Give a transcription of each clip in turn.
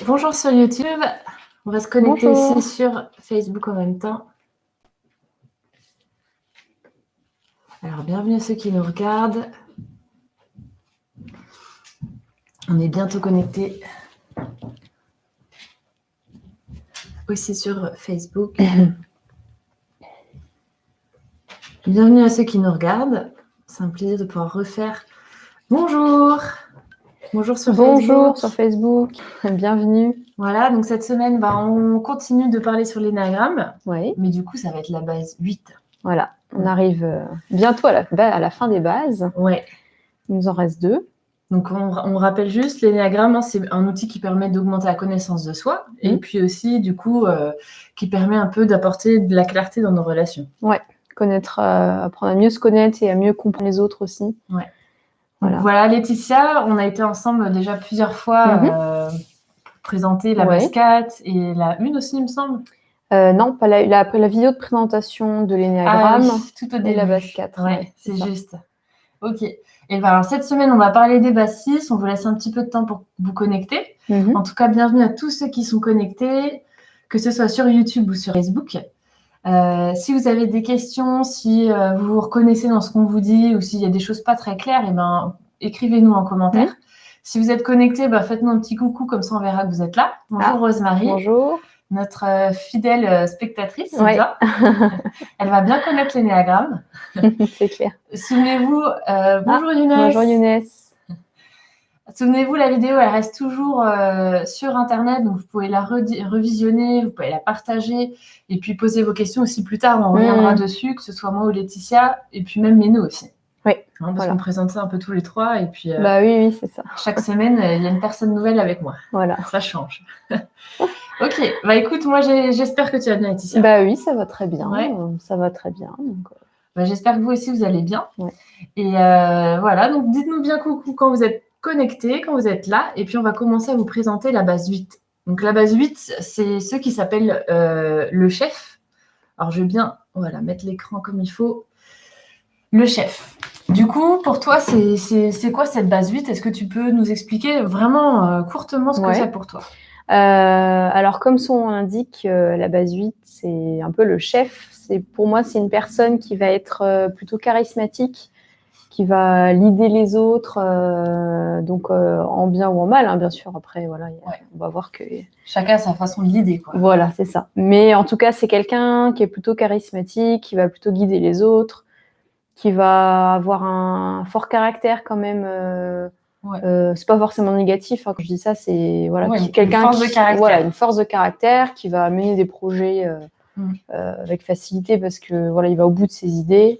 Bonjour sur YouTube. On va se connecter Bonjour. aussi sur Facebook en même temps. Alors, bienvenue à ceux qui nous regardent. On est bientôt connectés aussi sur Facebook. Bienvenue à ceux qui nous regardent. C'est un plaisir de pouvoir refaire. Bonjour. Bonjour sur Bonjour Facebook. sur Facebook. Bienvenue. Voilà, donc cette semaine, on continue de parler sur l'énéagramme. Oui. Mais du coup, ça va être la base 8. Voilà, on arrive bientôt à la fin des bases. Ouais. Il nous en reste 2. Donc, on rappelle juste, l'énéagramme, c'est un outil qui permet d'augmenter la connaissance de soi et puis aussi, du coup, qui permet un peu d'apporter de la clarté dans nos relations. Ouais, apprendre à mieux se connaître et à mieux comprendre les autres aussi. Ouais. Voilà, Laetitia, on a été ensemble déjà plusieurs fois pour présenter la base 4 et la 1 aussi, il me semble. Non, pas la vidéo de présentation de l'énéagramme. Ah oui, tout au début. La base 4. Ouais, c'est juste. Ok. Et ben alors, cette semaine, on va parler des bases 6. On vous laisse un petit peu de temps pour vous connecter. En tout cas, bienvenue à tous ceux qui sont connectés, que ce soit sur YouTube ou sur Facebook. Si vous avez des questions, si vous vous reconnaissez dans ce qu'on vous dit ou s'il y a des choses pas très claires, écrivez-nous en commentaire. Si vous êtes connectés, faites-nous un petit coucou, comme ça on verra que vous êtes là. Bonjour Rosemary. Bonjour. Notre fidèle spectatrice, Sylvia. Elle va bien connaître l'énéagramme. C'est clair. Souvenez-vous, bonjour Younes. Bonjour Younes. Souvenez-vous, la vidéo, elle reste toujours sur Internet, donc vous pouvez la revisionner, vous pouvez la partager, et puis poser vos questions aussi plus tard, on reviendra dessus, que ce soit moi ou Laetitia, et puis même Méno aussi. Oui. Parce qu'on présente ça un peu tous les trois, et puis oui, c'est ça. Chaque semaine, il y a une personne nouvelle avec moi. Voilà. Ça change. Ok, écoute, moi j'espère que tu vas bien, Laetitia. Oui, ça va très bien. Ouais. Ça va très bien. Donc... j'espère que vous aussi, vous allez bien. Ouais. Et voilà, donc dites-nous bien coucou quand vous êtes connectés, quand vous êtes là, et puis on va commencer à vous présenter la base 8. Donc la base 8, c'est ce qui s'appelle le chef. Alors je vais bien mettre l'écran comme il faut. Le chef. Du coup, pour toi, c'est quoi cette base 8? Est-ce que tu peux nous expliquer vraiment courtement ce que c'est pour toi? Alors, comme son nom l'indique, la base 8, c'est un peu le chef. Pour moi, c'est une personne qui va être plutôt charismatique, qui va leader les autres, donc en bien ou en mal, hein, bien sûr. Après, voilà, on va voir que... Chacun a sa façon de leader, quoi. Voilà, c'est ça. Mais en tout cas, c'est quelqu'un qui est plutôt charismatique, qui va plutôt guider les autres, qui va avoir un fort caractère quand même. C'est pas forcément négatif, hein, quand je dis ça, c'est quelqu'un une force de caractère qui va mener des projets avec facilité parce que il va au bout de ses idées.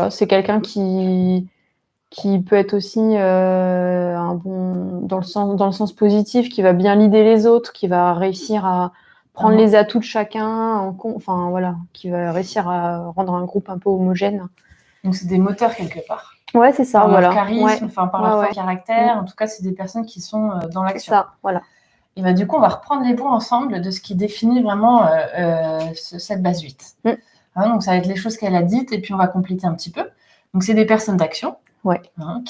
C'est quelqu'un qui peut être aussi un bon dans le sens positif, qui va bien leader les autres, qui va réussir à prendre les atouts de chacun, qui va réussir à rendre un groupe un peu homogène. Donc c'est des moteurs quelque part. Ouais, c'est ça, par leur charisme, par leur caractère. En tout cas, c'est des personnes qui sont dans l'action. C'est ça, voilà. Et du coup, on va reprendre les points ensemble de ce qui définit vraiment cette base 8. Donc, ça va être les choses qu'elle a dites et puis on va compléter un petit peu. Donc, c'est des personnes d'action.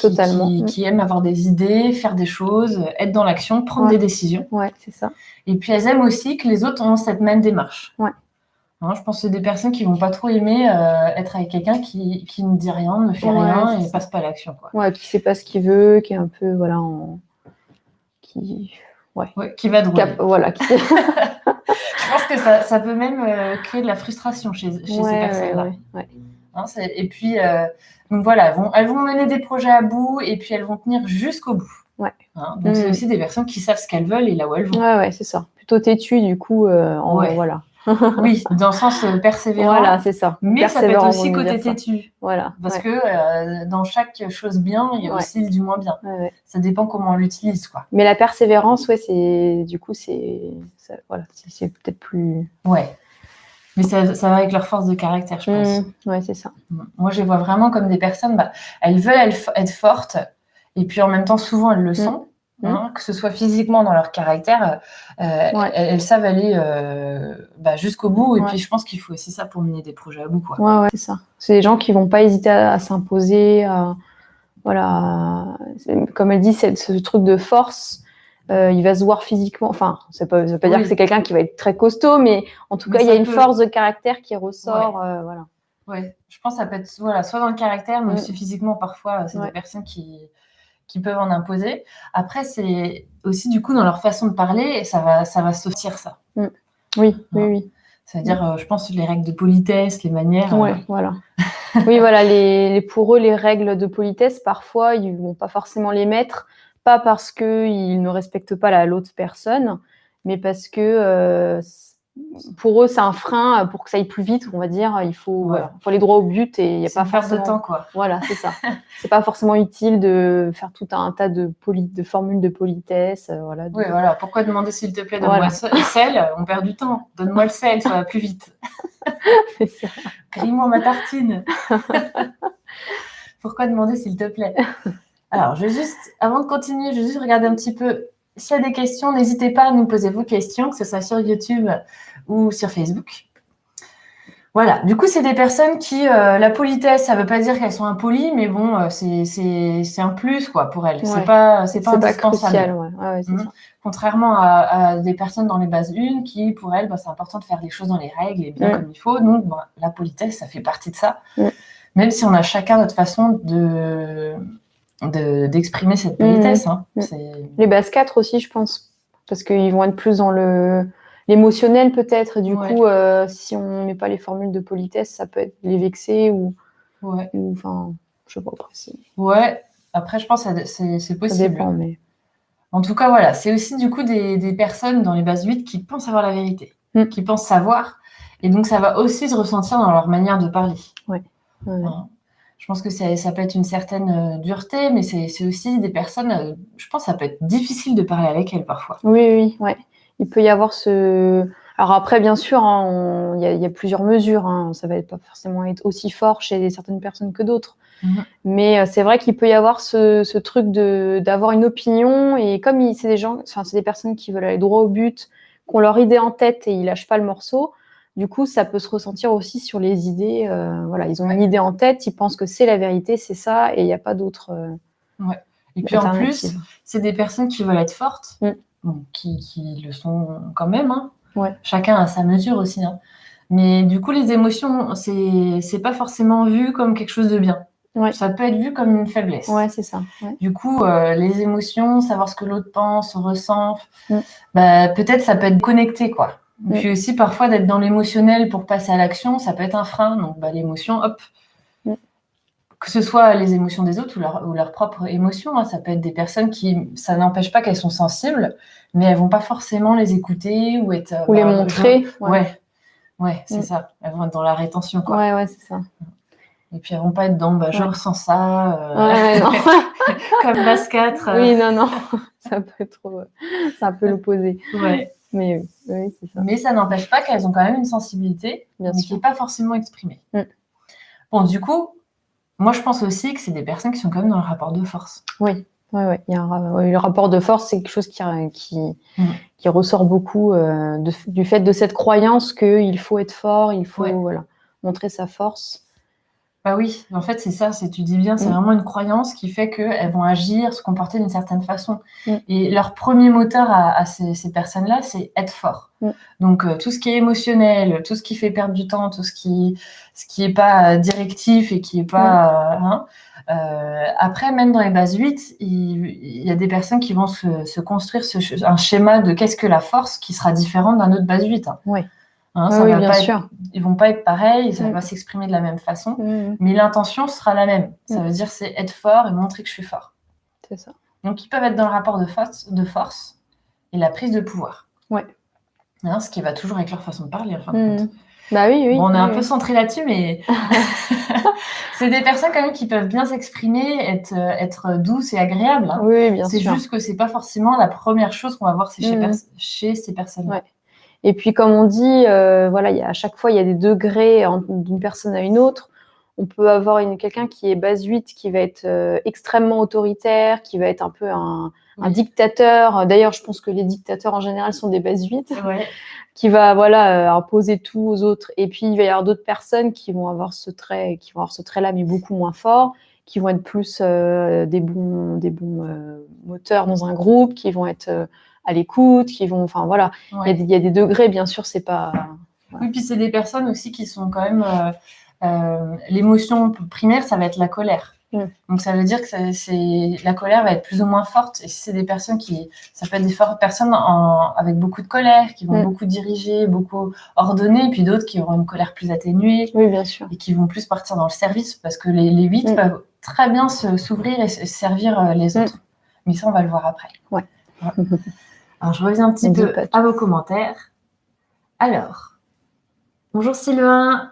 Totalement. Qui aiment avoir des idées, faire des choses, être dans l'action, prendre des décisions. Ouais, c'est ça. Et puis, elles aiment aussi que les autres ont cette même démarche. Je pense que c'est des personnes qui vont pas trop aimer être avec quelqu'un qui ne dit rien, ne fait rien et passe pas à l'action. Qui sait pas ce qu'il veut, qui est un peu qui va droit. Je pense que ça peut même créer de la frustration chez ces personnes-là. Et puis, donc voilà, elles vont mener des projets à bout et puis elles vont tenir jusqu'au bout. Donc c'est aussi des personnes qui savent ce qu'elles veulent et là où elles vont. Ouais, c'est ça. Plutôt têtu du coup. Voilà. Oui, dans le sens persévérant. Voilà, c'est ça. Mais ça peut être aussi côté têtu. Voilà. Parce que dans chaque chose bien, il y a aussi du moins bien. Ça dépend comment on l'utilise, quoi. Mais la persévérance, c'est peut-être plus... Ouais. Mais ça va avec leur force de caractère, je pense. Ouais, c'est ça. Moi, je les vois vraiment comme des personnes, elles veulent être fortes, et puis en même temps, souvent, elles le sont. Que ce soit physiquement dans leur caractère, elles savent aller jusqu'au bout. Et puis, je pense qu'il faut aussi ça pour mener des projets à bout, quoi. Ouais, c'est ça. C'est des gens qui vont pas hésiter à s'imposer, voilà, comme elle dit, ce truc de force, il va se voir physiquement. Enfin, ça veut pas dire que c'est quelqu'un qui va être très costaud, mais en tout cas, il y a une force de caractère qui ressort. Voilà. Ouais, je pense que ça peut être soit dans le caractère, mais aussi physiquement parfois. C'est des personnes qui peuvent en imposer. Après, c'est aussi du coup dans leur façon de parler, et ça va sortir ça. Oui, oui. C'est-à-dire, je pense, les règles de politesse, les manières. Ouais, voilà. Oui, voilà, pour eux, les règles de politesse, parfois, ils vont pas forcément les mettre, pas parce qu'ils ne respectent pas l'autre personne, mais parce que pour eux, c'est un frein pour que ça aille plus vite, on va dire. Il faut aller droit au but et il n'y a pas forcément... de temps, quoi. Voilà, c'est ça. C'est pas forcément utile de faire tout un tas de formules de politesse. Voilà, Oui, voilà. Pourquoi demander s'il te plaît, donne-moi le sel? On perd du temps. Donne-moi le sel, ça va plus vite. C'est ça. Grille-moi ma tartine. Pourquoi demander s'il te plaît? Alors, avant de continuer, je vais juste regarder un petit peu. S'il y a des questions, n'hésitez pas à nous poser vos questions, que ce soit sur YouTube ou sur Facebook. Voilà, du coup, c'est des personnes qui, la politesse, ça ne veut pas dire qu'elles sont impolies, mais bon, c'est un plus, quoi, pour elles. C'est pas indispensable. Crucial, c'est ça. Contrairement à des personnes dans les bases 1 qui, pour elles, c'est important de faire les choses dans les règles et bien comme il faut. Donc, la politesse, ça fait partie de ça. Même si on a chacun notre façon d'exprimer cette politesse. Les bases 4 aussi, je pense, parce qu'ils vont être plus dans l'émotionnel peut-être, et du coup, si on ne met pas les formules de politesse, ça peut être les vexer ou enfin, je sais pas précis. Ouais, après, je pense que c'est possible. Ça dépend, mais... En tout cas, voilà, c'est aussi du coup des personnes dans les bases 8 qui pensent avoir la vérité, qui pensent savoir, et donc ça va aussi se ressentir dans leur manière de parler. Je pense que ça peut être une certaine dureté, mais c'est aussi des personnes, je pense que ça peut être difficile de parler avec elles parfois. Oui. Il peut y avoir Alors après, bien sûr, il y a plusieurs mesures. Ça va pas forcément être aussi fort chez certaines personnes que d'autres. Mais c'est vrai qu'il peut y avoir ce truc d'avoir une opinion, et comme c'est des personnes qui veulent aller droit au but, qui ont leur idée en tête et ils lâchent pas le morceau. Du coup, ça peut se ressentir aussi sur les idées. Voilà, ils ont une idée en tête, ils pensent que c'est la vérité, c'est ça, et il n'y a pas d'autre. Et puis en plus, c'est des personnes qui veulent être fortes, qui le sont quand même. Chacun a sa mesure aussi. Mais du coup, les émotions, c'est pas forcément vu comme quelque chose de bien. Ça peut être vu comme une faiblesse. C'est ça. Du coup, les émotions, savoir ce que l'autre pense, ressent, peut-être ça peut être connecté, quoi. Puis aussi, parfois, d'être dans l'émotionnel pour passer à l'action, ça peut être un frein. Donc, l'émotion, hop. Que ce soit les émotions des autres ou leurs propres émotions, ça peut être des personnes ça n'empêche pas qu'elles sont sensibles, mais elles vont pas forcément les écouter ou être... Ou les montrer. Ouais, c'est ça. Elles vont être dans la rétention, quoi. Ouais, c'est ça. Et puis, elles vont pas être dans, je ressens ça, non. Comme base 4. Oui, non. Ça peut être c'est un peu l'opposé. Mais oui, c'est ça. Mais ça n'empêche pas qu'elles ont quand même une sensibilité, mais qui n'est pas forcément exprimée. Bon, du coup, moi, je pense aussi que c'est des personnes qui sont quand même dans le rapport de force. Oui. Le rapport de force, c'est quelque chose qui ressort beaucoup du fait de cette croyance qu'il faut être fort, il faut montrer sa force. Bah oui, en fait, c'est ça, tu dis bien, c'est vraiment une croyance qui fait qu'elles vont agir, se comporter d'une certaine façon. Et leur premier moteur à ces personnes-là, c'est être fort. Donc, tout ce qui est émotionnel, tout ce qui fait perdre du temps, tout ce qui est pas directif et qui est pas... après, même dans les bases 8, il y a des personnes qui vont se construire un schéma de qu'est-ce que la force qui sera différent d'un autre base 8. Bien sûr. Ils vont pas être pareils, ça va pas s'exprimer de la même façon, mais l'intention sera la même. Ça veut dire c'est être fort et montrer que je suis fort. C'est ça. Donc ils peuvent être dans le rapport de force et la prise de pouvoir. Ce qui va toujours avec leur façon de parler, en fin de compte. Bah oui. Bon, on est un peu centré là-dessus, mais c'est des personnes quand même qui peuvent bien s'exprimer, être douces et agréables. Oui, bien sûr. C'est juste que c'est pas forcément la première chose qu'on va voir chez ces personnes-là. Et puis, comme on dit, à chaque fois, il y a des degrés d'une personne à une autre. On peut avoir quelqu'un qui est base 8, qui va être extrêmement autoritaire, qui va être un peu un dictateur. D'ailleurs, je pense que les dictateurs, en général, sont des bases 8, qui va imposer tout aux autres. Et puis, il va y avoir d'autres personnes qui vont avoir ce trait-là, mais beaucoup moins fort, qui vont être plus des bons moteurs dans un groupe, qui vont être à l'écoute, qui vont, enfin voilà, il y a des degrés, bien sûr, c'est pas. Oui, puis c'est des personnes aussi qui sont quand même l'émotion primaire, ça va être la colère. Donc ça veut dire que la colère va être plus ou moins forte. Et si c'est des personnes ça peut être des personnes avec beaucoup de colère, qui vont beaucoup diriger, beaucoup ordonner, puis d'autres qui auront une colère plus atténuée. Oui, bien sûr. Et qui vont plus partir dans le service, parce que les 8 peuvent très bien s'ouvrir et servir les autres. Mais ça, on va le voir après. Ouais. Alors, je reviens un petit peu à vos commentaires. Alors, bonjour Sylvain.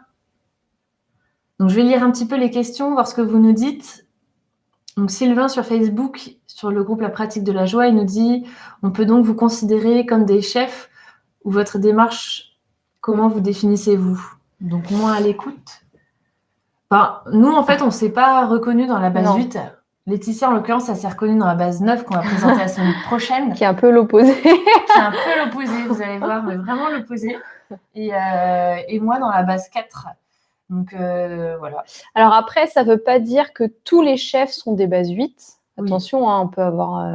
Donc, je vais lire un petit peu les questions, voir ce que vous nous dites. Donc, Sylvain sur Facebook, sur le groupe La Pratique de la Joie, il nous dit « On peut donc vous considérer comme des chefs ou votre démarche, comment vous définissez-vous » Donc, moins à l'écoute. Enfin, nous, en fait, on ne s'est pas reconnus dans la base 8. Laetitia, en l'occurrence, elle s'est reconnue dans la base 9 qu'on va présenter la semaine prochaine. Qui est un peu l'opposé. Qui est un peu l'opposé, vous allez voir, mais vraiment l'opposé. Et moi, dans la base 4. Donc, voilà. Alors après, ça ne veut pas dire que tous les chefs sont des bases 8. Attention, hein, on peut avoir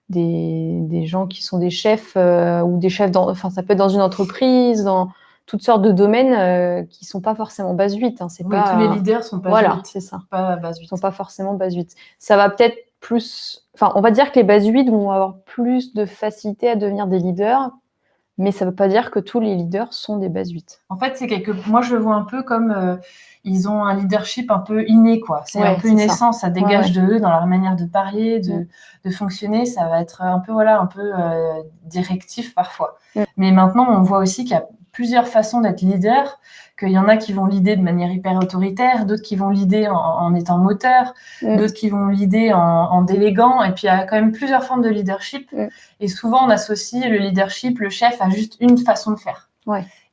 des gens qui sont des chefs ou des chefs, ça peut être dans une entreprise, dans toutes sortes de domaines qui ne sont pas forcément base 8. Hein. Tous les leaders ne sont pas base 8. Voilà, c'est ça. Pas base 8. Ils ne sont pas forcément base 8. Ça va peut-être plus... Enfin, on va dire que les bases 8 vont avoir plus de facilité à devenir des leaders, mais ça ne veut pas dire que tous les leaders sont des bases 8. En fait, moi, je le vois un peu comme ils ont un leadership un peu inné, quoi. C'est un peu une essence, ça dégage de eux dans leur manière de parler, de fonctionner. Ça va être un peu directif parfois. Mais maintenant, on voit aussi qu'il y a plusieurs façons d'être leader, qu'il y en a qui vont leader de manière hyper autoritaire, d'autres qui vont leader en étant moteur, d'autres qui vont leader en déléguant, et puis il y a quand même plusieurs formes de leadership, et souvent on associe le leadership, le chef, à juste une façon de faire.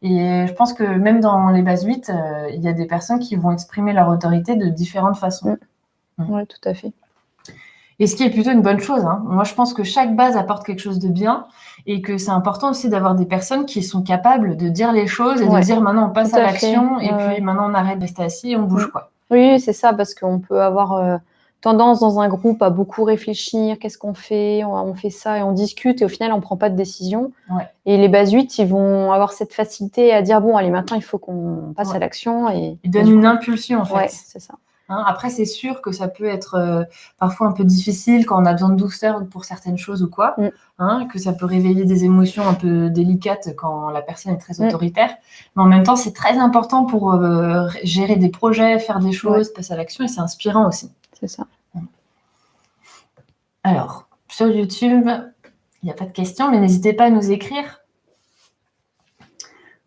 Et je pense que même dans les bases 8, il y a des personnes qui vont exprimer leur autorité de différentes façons. Oui, tout à fait. Et ce qui est plutôt une bonne chose. Hein. Moi, je pense que chaque base apporte quelque chose de bien et que c'est important aussi d'avoir des personnes qui sont capables de dire les choses et de dire maintenant on passe à l'action et puis maintenant on arrête de rester assis et on bouge quoi. Oui, c'est ça, parce qu'on peut avoir tendance dans un groupe à beaucoup réfléchir, qu'est-ce qu'on fait, on fait ça et on discute et au final on ne prend pas de décision. Et les bases 8, ils vont avoir cette facilité à dire bon, allez, maintenant il faut qu'on passe à l'action. Ils donnent une impulsion en fait. Ouais, c'est ça. Hein, après, c'est sûr que ça peut être parfois un peu difficile quand on a besoin de douceur pour certaines choses ou quoi, que ça peut réveiller des émotions un peu délicates quand la personne est très autoritaire. Mais en même temps, c'est très important pour gérer des projets, faire des choses, passer à l'action, et c'est inspirant aussi. C'est ça. Alors, sur YouTube, il n'y a pas de questions, mais n'hésitez pas à nous écrire.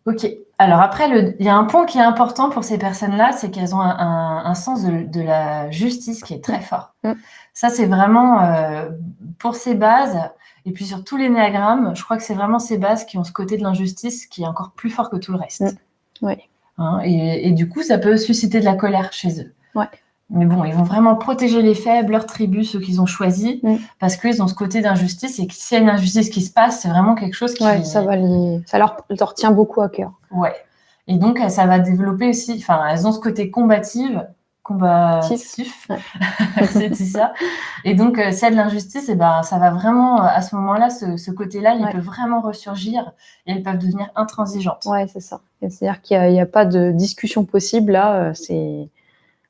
Ok. Alors après, il y a un point qui est important pour ces personnes-là, c'est qu'elles ont un sens de la justice qui est très fort. Ça, c'est vraiment pour ces bases, et puis sur tous les néagrammes, je crois que c'est vraiment ces bases qui ont ce côté de l'injustice qui est encore plus fort que tout le reste. Hein, et du coup, ça peut susciter de la colère chez eux. Mais bon, ils vont vraiment protéger les faibles, leurs tribus, ceux qu'ils ont choisis, parce qu'ils ont ce côté d'injustice, et que s'il y a une injustice qui se passe, c'est vraiment quelque chose qui... ça leur tient beaucoup à cœur. Ouais. Et donc, ça va développer aussi... Enfin, elles ont ce côté combatif. C'est ça. Et donc, s'il y a de l'injustice, ça va vraiment, à ce moment-là, ce côté-là, il peut vraiment ressurgir, et elles peuvent devenir intransigeantes. Ouais, c'est ça. C'est-à-dire qu'il n'y a pas de discussion possible, là, c'est...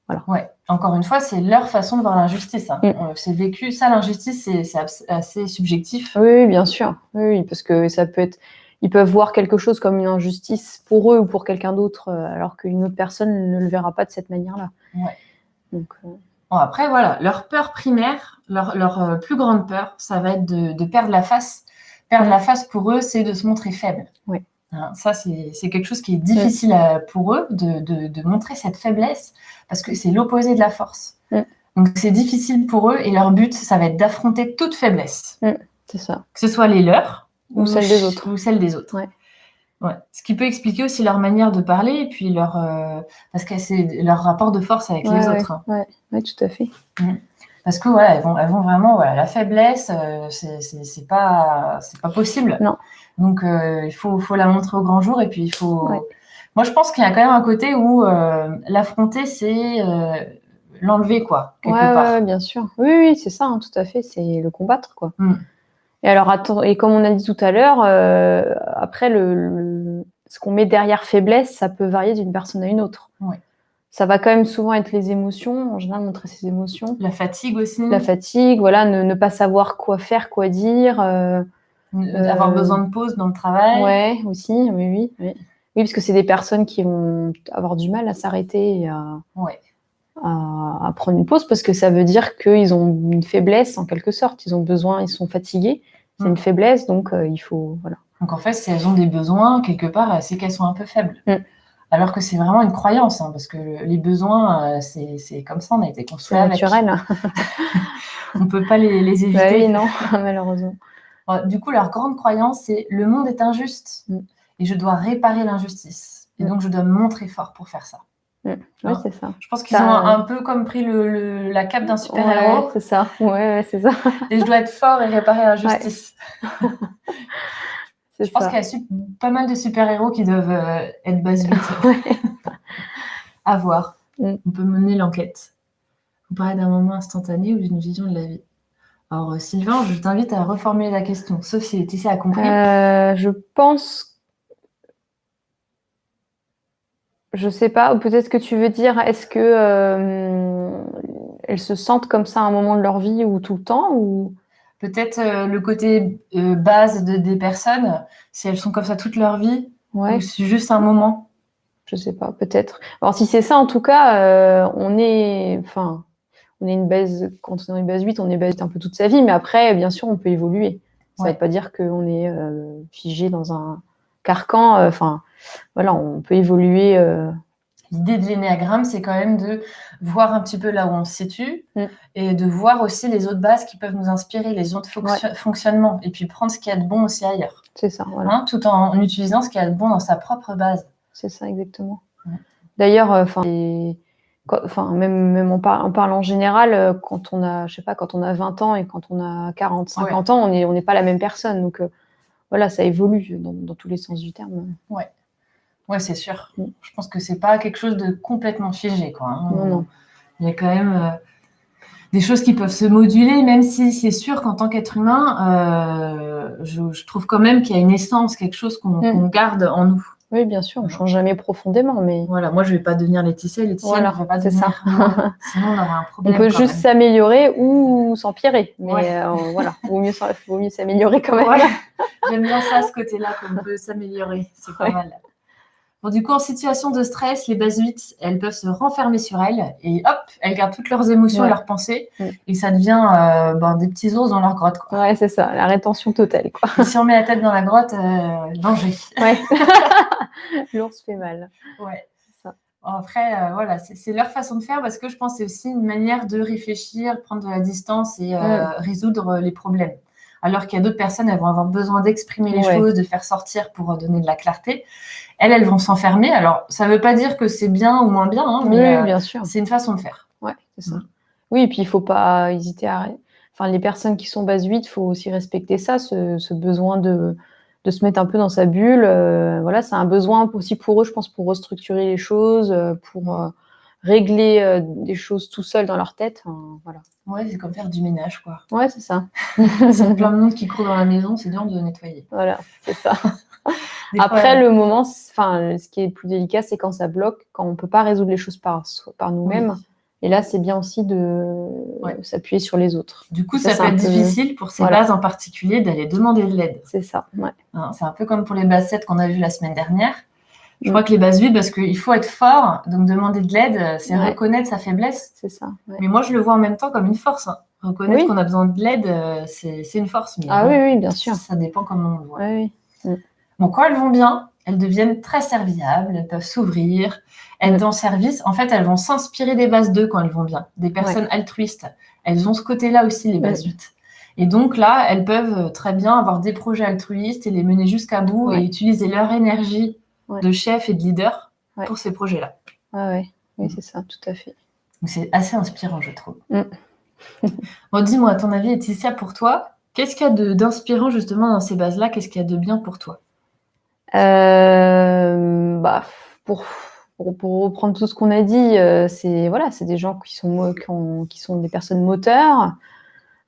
Voilà. Ouais. Encore une fois, c'est leur façon de voir l'injustice. Hein. C'est vécu, ça, l'injustice, c'est assez subjectif. Oui, bien sûr. Oui, parce que ça peut être... Ils peuvent voir quelque chose comme une injustice pour eux ou pour quelqu'un d'autre, alors qu'une autre personne ne le verra pas de cette manière-là. Donc, Bon, après, voilà, leur peur primaire, leur plus grande peur, ça va être de perdre la face. Perdre la face, pour eux, c'est de se montrer faible. Hein, ça, c'est quelque chose qui est difficile pour eux, de montrer cette faiblesse, parce que c'est l'opposé de la force. Donc, c'est difficile pour eux, et leur but, ça va être d'affronter toute faiblesse. C'est ça. Que ce soit les leurs, ou celle des autres. Ou celle des autres. Ce qui peut expliquer aussi leur manière de parler, et puis parce que c'est leur rapport de force avec les autres. Hein. Oui, tout à fait. Parce que elles vont vraiment, la faiblesse, c'est pas possible. Non. Donc il faut la montrer au grand jour, et puis il faut. Moi, je pense qu'il y a quand même un côté où l'affronter, c'est l'enlever, quoi, quelque part. part. Bien sûr. Oui, c'est ça, hein, tout à fait. C'est le combattre, quoi. Et alors, et comme on a dit tout à l'heure, après, ce qu'on met derrière faiblesse, ça peut varier d'une personne à une autre. Oui. Ça va quand même souvent être les émotions, en général, montrer ses émotions. La fatigue aussi. La fatigue, voilà, ne pas savoir quoi faire, quoi dire. Avoir besoin de pause dans le travail. Ouais, aussi, oui. Oui, parce que c'est des personnes qui vont avoir du mal à s'arrêter et à prendre une pause, parce que ça veut dire qu'ils ont une faiblesse, en quelque sorte. Ils ont besoin, ils sont fatigués. C'est une faiblesse, donc il faut... Voilà. Donc en fait, si elles ont des besoins, quelque part, c'est qu'elles sont un peu faibles. Alors que c'est vraiment une croyance, hein, parce que les besoins, c'est comme ça, on a été construit avec. C'est naturel. On ne peut pas les éviter. Oui, non, malheureusement. Du coup, leur grande croyance, c'est « le monde est injuste et je dois réparer l'injustice. Et donc, je dois me montrer fort pour faire ça. » Oui, c'est ça. Je pense qu'ils ont un peu comme pris la cape d'un super-héros. Ouais, c'est ça. Ouais, c'est ça. Et je dois être fort et réparer l'injustice. Je pense qu'il y a pas mal de super-héros qui doivent être base 8. À voir. On peut mener l'enquête. Vous parlez d'un moment instantané ou d'une vision de la vie. Alors, Sylvain, je t'invite à reformuler la question, sauf si Laetitia a compris. Je pense... Je sais pas, ou peut-être que tu veux dire, est-ce que elles se sentent comme ça à un moment de leur vie ou tout le temps, ou... Peut-être le côté base des personnes, si elles sont comme ça toute leur vie, ou c'est juste un moment. Je sais pas, peut-être. Alors, si c'est ça, en tout cas, on est une base, quand on est une base 8, on est base 8 un peu toute sa vie, mais après, bien sûr, on peut évoluer. Ça veut pas dire qu'on est figé dans un carcan. Voilà, on peut évoluer. L'idée de l'énéagramme, c'est quand même de voir un petit peu là où on se situe et de voir aussi les autres bases qui peuvent nous inspirer, les autres fonctionnements, et puis prendre ce qu'il y a de bon aussi ailleurs. C'est ça, voilà. Tout en utilisant ce qu'il y a de bon dans sa propre base. C'est ça, exactement. D'ailleurs, même on parle en général, quand on a, je sais pas, quand on a 20 ans et quand on a 40, 50 ans, on n'est pas la même personne. Donc, voilà, ça évolue dans tous les sens du terme. Ouais, c'est sûr. Je pense que c'est pas quelque chose de complètement figé, quoi. Non. Il y a quand même des choses qui peuvent se moduler, même si c'est sûr qu'en tant qu'être humain, je trouve quand même qu'il y a une essence, quelque chose qu'on garde en nous. Oui, bien sûr, on ne change jamais profondément, mais... Voilà, moi, je ne vais pas devenir Laetitia ne va pas devenir moi. Sinon, on aura un problème. On peut juste s'améliorer ou s'empirer, mais voilà, vaut mieux s'améliorer quand même. Voilà. J'aime bien ça, ce côté-là, qu'on peut s'améliorer, c'est pas mal. Bon, du coup, en situation de stress, les bases 8, elles peuvent se renfermer sur elles et hop, elles gardent toutes leurs émotions et leurs pensées et ça devient des petits ours dans leur grotte, quoi. Ouais, c'est ça, la rétention totale, quoi. Et si on met la tête dans la grotte, danger. Ouais. L'ours fait mal. Ouais, c'est ça. Après, voilà, c'est leur façon de faire parce que je pense que c'est aussi une manière de réfléchir, prendre de la distance et résoudre les problèmes. Alors qu'il y a d'autres personnes, elles vont avoir besoin d'exprimer les choses, de faire sortir pour donner de la clarté. Elles vont s'enfermer. Alors, ça ne veut pas dire que c'est bien ou moins bien, hein, mais bien sûr. C'est une façon de faire. Ouais, c'est ça. Oui, et puis il ne faut pas hésiter à... Enfin, les personnes qui sont base 8, il faut aussi respecter ça, ce besoin de se mettre un peu dans sa bulle. Voilà, c'est un besoin aussi pour eux, je pense, pour restructurer les choses, pour régler des choses tout seuls dans leur tête. Voilà. Ouais, c'est comme faire du ménage, quoi. Ouais, c'est ça. C'est plein de monde qui court dans la maison, c'est dur de nettoyer. Voilà, c'est ça. Après, le moment, ce qui est plus délicat, c'est quand ça bloque, quand on ne peut pas résoudre les choses par nous-mêmes. Oui. Et là, c'est bien aussi de s'appuyer sur les autres. Du coup, ça peut être difficile pour ces bases en particulier d'aller demander de l'aide. C'est ça, ouais. C'est un peu comme pour les bases 7 qu'on a vues la semaine dernière. Je crois que les bases 8, parce qu'il faut être fort, donc demander de l'aide, c'est reconnaître sa faiblesse. C'est ça. Ouais. Mais moi, je le vois en même temps comme une force. Hein. Reconnaître qu'on a besoin de l'aide, c'est une force. Mais oui, bien sûr. Ça dépend comment on le voit. Oui. Bon, quand elles vont bien, elles deviennent très serviables, elles peuvent s'ouvrir, être en service. En fait, elles vont s'inspirer des bases 2 quand elles vont bien, des personnes altruistes. Elles ont ce côté-là aussi, les bases 8. Et donc là, elles peuvent très bien avoir des projets altruistes et les mener jusqu'à bout et utiliser leur énergie de chef et de leader pour ces projets-là. Oui, c'est ça, tout à fait. Donc, c'est assez inspirant, je trouve. Bon, dis-moi, à ton avis, Laetitia, pour toi, qu'est-ce qu'il y a d'inspirant justement dans ces bases-là? Qu'est-ce qu'il y a de bien pour toi? Pour pour reprendre tout ce qu'on a dit, c'est des gens qui sont des personnes moteurs,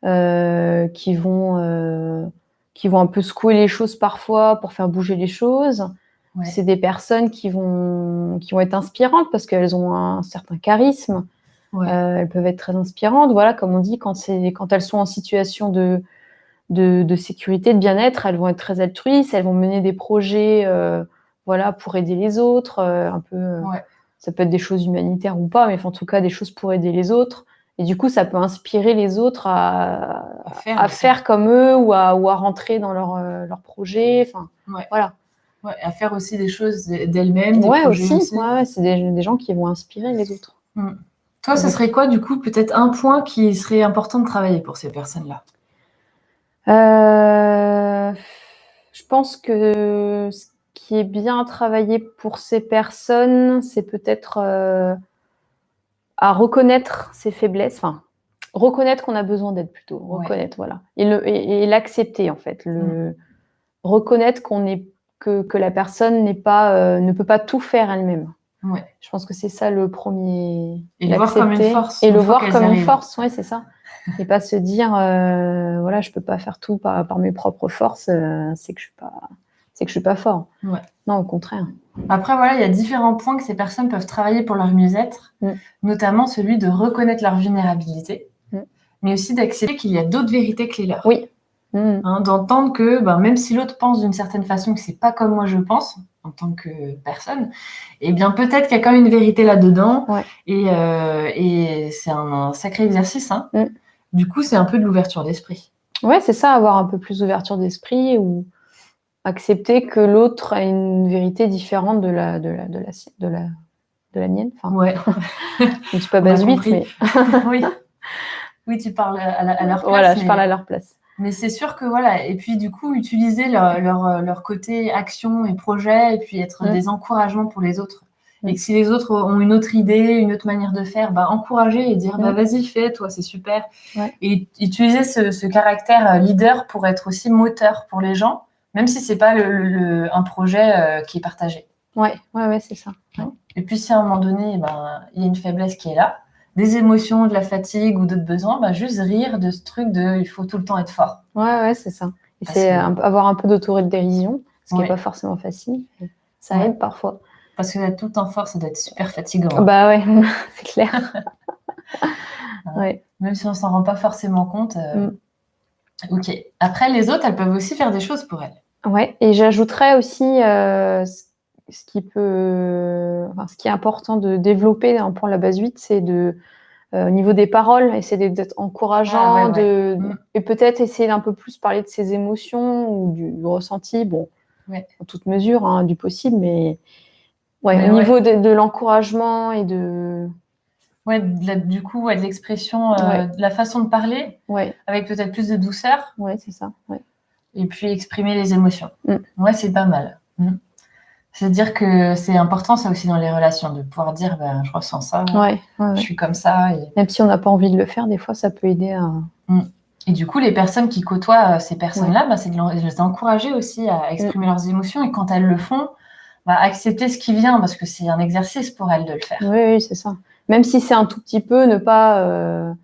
qui vont un peu secouer les choses parfois pour faire bouger les choses. Ouais. C'est des personnes qui vont être inspirantes parce qu'elles ont un certain charisme. Ouais. Elles peuvent être très inspirantes. Voilà, comme on dit, quand elles sont en situation de sécurité, de bien-être, elles vont être très altruistes, elles vont mener des projets pour aider les autres, un peu. Ouais. Ça peut être des choses humanitaires ou pas, mais en tout cas des choses pour aider les autres. Et du coup, ça peut inspirer les autres à faire comme eux ou à rentrer dans leur projet. Enfin, ouais. Voilà. Ouais, à faire aussi des choses d'elles-mêmes, des projets aussi. Ouais, c'est des gens qui vont inspirer les autres. Toi, ça serait quoi, du coup, peut-être un point qui serait important de travailler pour ces personnes-là ? Je pense que ce qui est bien à travailler pour ces personnes, c'est peut-être à reconnaître ses faiblesses, enfin, reconnaître qu'on a besoin d'aide plutôt, reconnaître, voilà. Et l'accepter, en fait. Reconnaître que la personne ne peut pas tout faire elle-même. Ouais. Je pense que c'est ça le premier. Et le voir comme une force. Et le voir comme une force, ouais, c'est ça. Et pas se dire, voilà, je peux pas faire tout par mes propres forces, c'est que je suis pas fort. Ouais. Non, au contraire. Après, voilà, il y a différents points que ces personnes peuvent travailler pour leur mieux-être, notamment celui de reconnaître leur vulnérabilité, mais aussi d'accepter qu'il y a d'autres vérités que les leurs. Oui. D'entendre que même si l'autre pense d'une certaine façon, que c'est pas comme moi je pense en tant que personne, eh bien peut-être qu'il y a quand même une vérité là-dedans. Ouais. Et c'est un sacré exercice. Du coup, c'est un peu de l'ouverture d'esprit. Ouais, c'est ça, avoir un peu plus d'ouverture d'esprit ou accepter que l'autre a une vérité différente de la mienne. Enfin, ouais. Je ne suis pas basuite, mais oui, tu parles à leur place. Voilà, je parle à leur place. Mais c'est sûr que voilà, et puis du coup, utiliser leur côté action et projet, et puis être des encouragements pour les autres. Et que si les autres ont une autre idée, une autre manière de faire, encourager et dire vas-y, fais, toi, c'est super. Ouais. Et utiliser ce caractère leader pour être aussi moteur pour les gens, même si c'est pas un projet qui est partagé. Ouais, c'est ça. Ouais. Et puis si à un moment donné, il y a une faiblesse qui est là, des émotions, de la fatigue ou d'autres besoins, juste rire de ce truc de il faut tout le temps être fort. Ouais, c'est ça. Et c'est avoir un peu d'autodérision, ce qui n'est pas forcément facile. Ça aide parfois. Parce que d'être tout le temps fort, ça doit être super fatigant. Bah ouais, c'est clair. Même si on s'en rend pas forcément compte. Ok. Après, les autres, elles peuvent aussi faire des choses pour elles. Ouais, et j'ajouterais aussi ce qui est important de développer pour la base 8, c'est au niveau des paroles, essayer d'être encourageant, et peut-être essayer d'un peu plus parler de ses émotions ou du ressenti, en toute mesure, du possible, mais au niveau de l'encouragement et de... Ouais, du coup, de l'expression, de la façon de parler, avec peut-être plus de douceur. Ouais, c'est ça. Ouais. Et puis exprimer les émotions. Ouais, c'est pas mal. C'est-à-dire que c'est important, ça aussi, dans les relations, de pouvoir dire je ressens ça, je suis comme ça. Et... Même si on n'a pas envie de le faire, des fois, ça peut aider à... Et du coup, les personnes qui côtoient ces personnes-là, c'est de les encourager aussi à exprimer leurs émotions. Et quand elles le font, accepter ce qui vient, parce que c'est un exercice pour elles de le faire. Oui, c'est ça. Même si c'est un tout petit peu, ne pas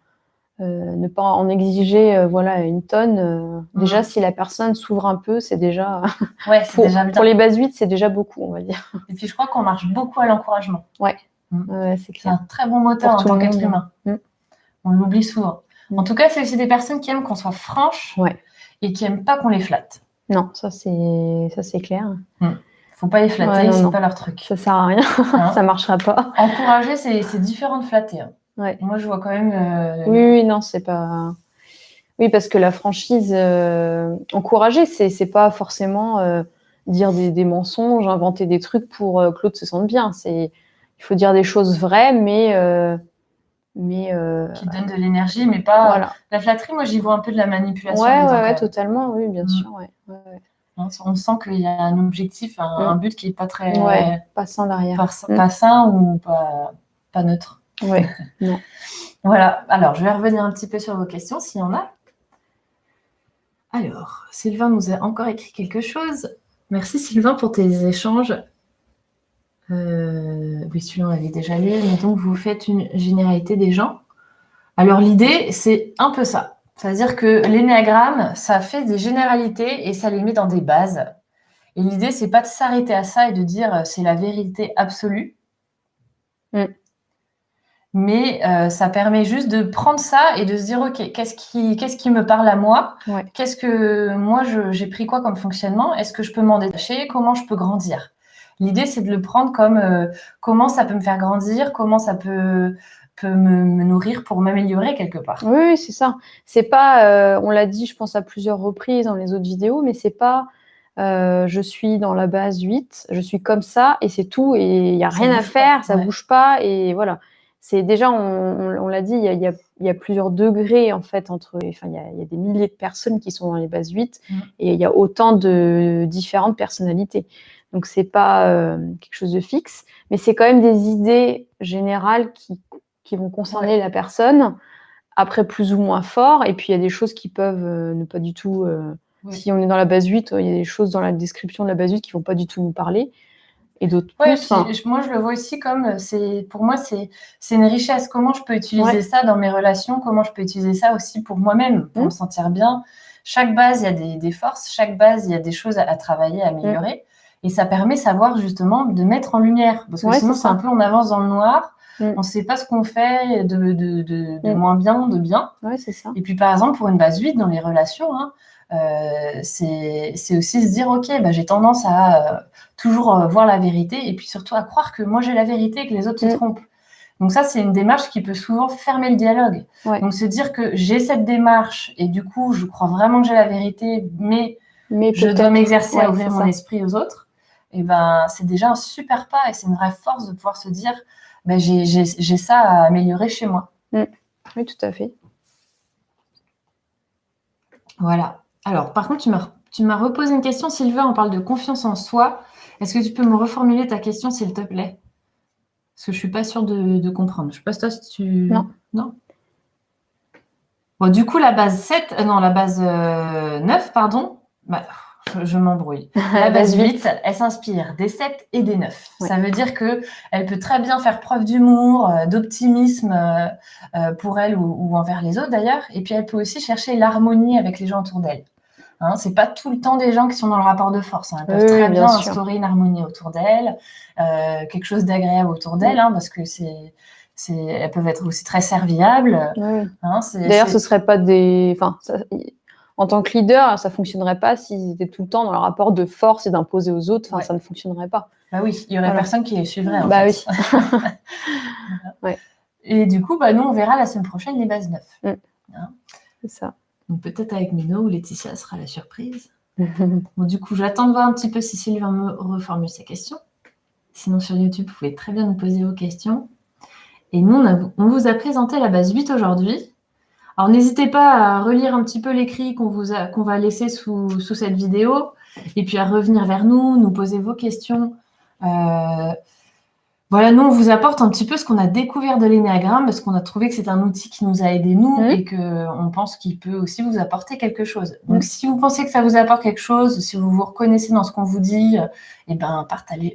en exiger une tonne. Déjà, si la personne s'ouvre un peu, c'est déjà... c'est déjà bien. Pour les bases 8, c'est déjà beaucoup, on va dire. Et puis, je crois qu'on marche beaucoup à l'encouragement. Ouais, c'est clair. C'est un très bon moteur en tant qu'être humain. On l'oublie souvent. En tout cas, c'est aussi des personnes qui aiment qu'on soit franche et qui n'aiment pas qu'on les flatte. Non, ça c'est clair. Faut pas les flatter, c'est pas leur truc. Ça sert à rien, ça marchera pas. Encourager, c'est différent de flatter. Ouais. Moi, je vois quand même... Oui, non, c'est pas... Oui, parce que la franchise, encourager, c'est pas forcément dire des mensonges, inventer des trucs pour que l'autre se sente bien. Il faut dire des choses vraies, mais qui donnent de l'énergie, mais pas... Voilà. La flatterie, moi, j'y vois un peu de la manipulation. Ouais, totalement, oui, bien sûr, On sent qu'il y a un objectif, un but qui n'est pas très... pas sain derrière. Pas sain ou pas neutre. Ouais, non. Voilà. Alors, je vais revenir un petit peu sur vos questions, s'il y en a. Alors, Sylvain nous a encore écrit quelque chose. Merci, Sylvain, pour tes échanges. Oui, celui-là, on l'avait déjà lu. Mettons que vous faites une généralité des gens. Alors, l'idée, c'est un peu ça. C'est-à-dire que l'énéagramme, ça fait des généralités et ça les met dans des bases. Et l'idée, c'est pas de s'arrêter à ça et de dire c'est la vérité absolue. Mais ça permet juste de prendre ça et de se dire, OK, qu'est-ce qui me parle à moi? Qu'est-ce que moi, j'ai pris quoi comme fonctionnement? Est-ce que je peux m'en détacher? Comment je peux grandir? L'idée, c'est de le prendre comme comment ça peut me faire grandir, comment ça peut me nourrir pour m'améliorer quelque part. Oui, c'est ça. C'est pas, on l'a dit, je pense, à plusieurs reprises dans les autres vidéos, mais c'est pas je suis dans la base 8, je suis comme ça et c'est tout et il n'y a rien à faire, ça bouge pas et voilà. C'est déjà, on l'a dit, il y a plusieurs degrés en fait il y a des milliers de personnes qui sont dans les bases 8 et il y a autant de différentes personnalités. Donc c'est pas quelque chose de fixe, mais c'est quand même des idées générales qui vont concerner la personne, après plus ou moins fort, et puis il y a des choses qui peuvent ne pas du tout... Si on est dans la base 8, il y a des choses dans la description de la base 8 qui ne vont pas du tout nous parler. Et d'autres plus. Moi, je le vois aussi comme, pour moi, c'est une richesse. Comment je peux utiliser ça dans mes relations? Comment je peux utiliser ça aussi pour moi-même, pour me sentir bien? Chaque base, il y a des forces. Chaque base, il y a des choses à travailler, à améliorer. Et ça permet de savoir justement de mettre en lumière. Parce que sinon, c'est un peu, on avance dans le noir. On ne sait pas ce qu'on fait de moins bien, de bien. C'est ça. Et puis, par exemple, pour une base 8, dans les relations, c'est aussi se dire, OK, j'ai tendance à toujours voir la vérité et puis surtout à croire que moi, j'ai la vérité et que les autres se trompent. Donc ça, c'est une démarche qui peut souvent fermer le dialogue. Donc se dire que j'ai cette démarche et du coup, je crois vraiment que j'ai la vérité, mais je dois m'exercer à ouvrir mon esprit aux autres. Et c'est déjà un super pas et c'est une vraie force de pouvoir se dire, j'ai ça à améliorer chez moi. Oui, tout à fait. Voilà. Alors, par contre, tu m'as reposé une question, Sylvain, on parle de confiance en soi. Est-ce que tu peux me reformuler ta question, s'il te plaît? Parce que je ne suis pas sûre de comprendre. Je ne sais pas toi si tu... Non. Bon, du coup, la base 7... la base 9, pardon. Je m'embrouille. La base 8, elle s'inspire des 7 et des 9. Ça veut dire qu'elle peut très bien faire preuve d'humour, d'optimisme pour elle ou envers les autres d'ailleurs. Et puis, elle peut aussi chercher l'harmonie avec les gens autour d'elle. C'est pas tout le temps des gens qui sont dans le rapport de force. Elles peuvent très bien instaurer une harmonie autour d'elles, quelque chose d'agréable autour d'elles, parce que elles peuvent être aussi très serviables. D'ailleurs, ce serait pas des... En tant que leader, ça fonctionnerait pas s'ils étaient tout le temps dans le rapport de force et d'imposer aux autres. Ça ne fonctionnerait pas. Oui, il y aurait personne qui les suivrait. En fait. Oui. Et du coup, nous, on verra la semaine prochaine les bases 9. C'est ça. Donc peut-être avec Mino ou Laetitia, sera la surprise. Bon, du coup, j'attends de voir un petit peu si Sylvain me reformule ses questions. Sinon, sur YouTube, vous pouvez très bien nous poser vos questions. Et nous, on vous a présenté la base 8 aujourd'hui. Alors, n'hésitez pas à relire un petit peu l'écrit qu'on va laisser sous cette vidéo et puis à revenir vers nous poser vos questions. Voilà, nous, on vous apporte un petit peu ce qu'on a découvert de l'énéagramme parce qu'on a trouvé que c'est un outil qui nous a aidés, nous, et qu'on pense qu'il peut aussi vous apporter quelque chose. Donc, si vous pensez que ça vous apporte quelque chose, si vous vous reconnaissez dans ce qu'on vous dit,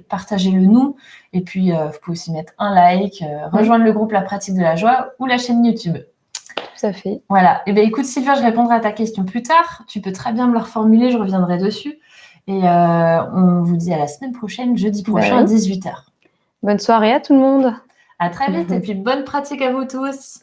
partagez-le nous. Et puis, vous pouvez aussi mettre un like, rejoindre le groupe La Pratique de la Joie ou la chaîne YouTube. Tout à fait. Voilà. Et écoute, Sylvain, je répondrai à ta question plus tard. Tu peux très bien me la reformuler, je reviendrai dessus. Et on vous dit à la semaine prochaine, jeudi prochain à 18h. Bonne soirée à tout le monde. À très vite et puis bonne pratique à vous tous.